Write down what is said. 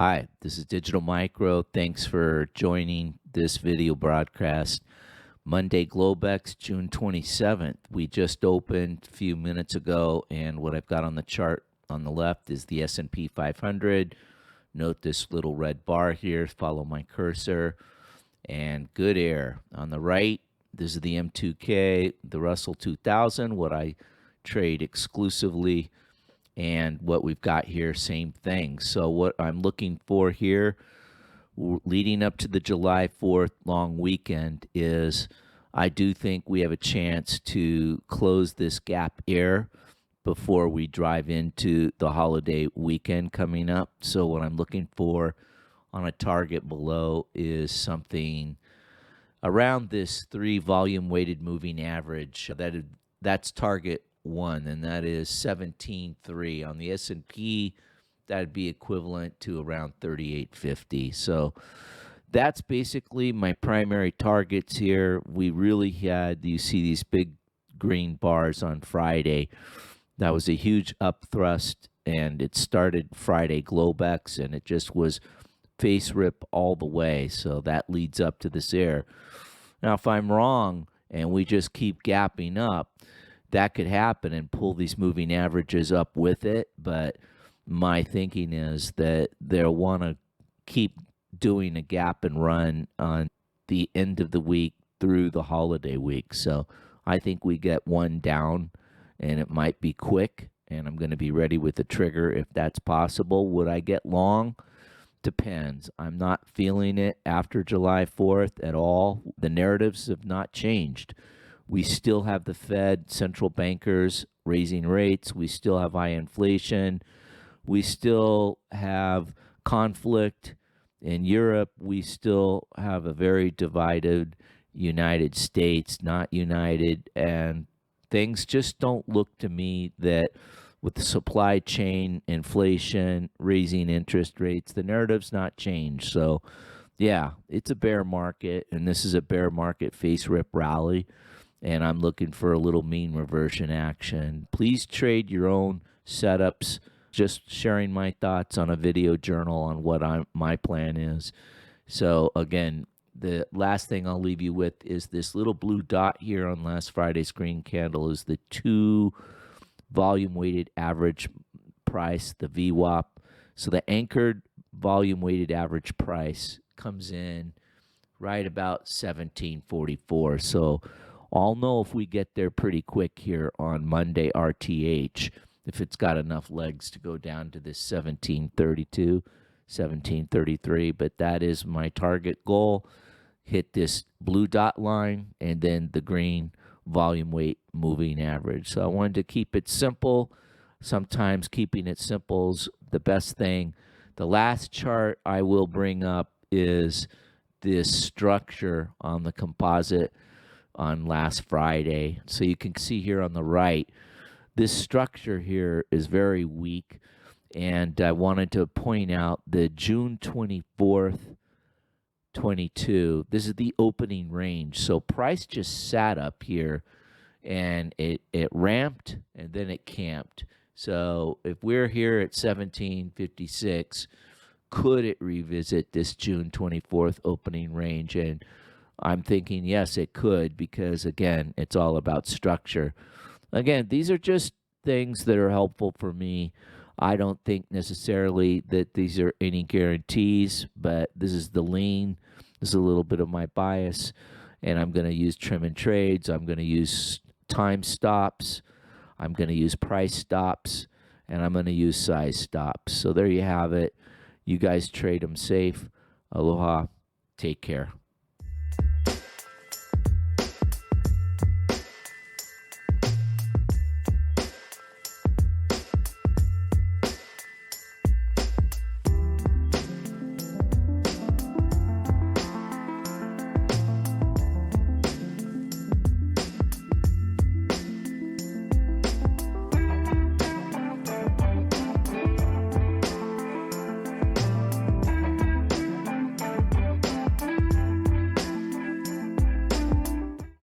Hi, this is Digital Micro. Thanks for joining this video broadcast. Monday Globex, June 27th. We just opened a few minutes ago, and what I've got on the chart on the left is the S&P 500. Note this little red bar here. Follow my cursor. And good air. On the right, this is the M2K, the Russell 2000, what I trade exclusively. And what we've got here, same thing. So what I'm looking for here, leading up to the July 4th long weekend, is I do think we have a chance to close this gap here before we drive into the holiday weekend coming up. So what I'm looking for on a target below is something around this 3 volume weighted moving average. That's target 1, and that is 17.3. On the S&P, that'd be equivalent to around 38.50. So that's basically my primary targets here. We really had, you see these big green bars on Friday. That was a huge up thrust, and it started Friday Globex, and it just was face rip all the way. So that leads up to this air. Now, if I'm wrong and we just keep gapping up, that could happen and pull these moving averages up with it. But my thinking is that they'll want to keep doing a gap and run on the end of the week through the holiday week. So I think we get one down, and it might be quick, and I'm going to be ready with the trigger if that's possible. Would I get long? Depends. I'm not feeling it after July 4th at all. The narratives have not changed. We still have the Fed, central bankers raising rates. We still have high inflation. We still have conflict in Europe. We still have a very divided United States, not united. And things just don't look to me that with the supply chain, inflation, raising interest rates, the narrative's not changed. So, yeah, it's a bear market, and this is a bear market face rip rally. And I'm looking for a little mean reversion action. Please trade your own setups. Just sharing my thoughts on a video journal on what my plan is. So again, the last thing I'll leave you with is this little blue dot here on last Friday's green candle is the 2 volume weighted average price, the VWAP. So the anchored volume weighted average price comes in right about 1744. So I'll know if we get there pretty quick here on Monday RTH, if it's got enough legs to go down to this 1732, 1733. But that is my target goal. Hit this blue dot line and then the green volume weight moving average. So I wanted to keep it simple. Sometimes keeping it simple is the best thing. The last chart I will bring up is this structure on the composite on last Friday. So you can see here on the right, this structure here is very weak. And I wanted to point out the June 24th, 22, this is the opening range. So price just sat up here and it ramped and then it camped. So if we're here at 1756, could it revisit this June 24th opening range? And I'm thinking, yes, it could, because again, it's all about structure. Again, these are just things that are helpful for me. I don't think necessarily that these are any guarantees, but this is the lean. This is a little bit of my bias, and I'm going to use trim and trades. I'm going to use time stops. I'm going to use price stops, and I'm going to use size stops. So there you have it. You guys trade them safe. Aloha. Take care.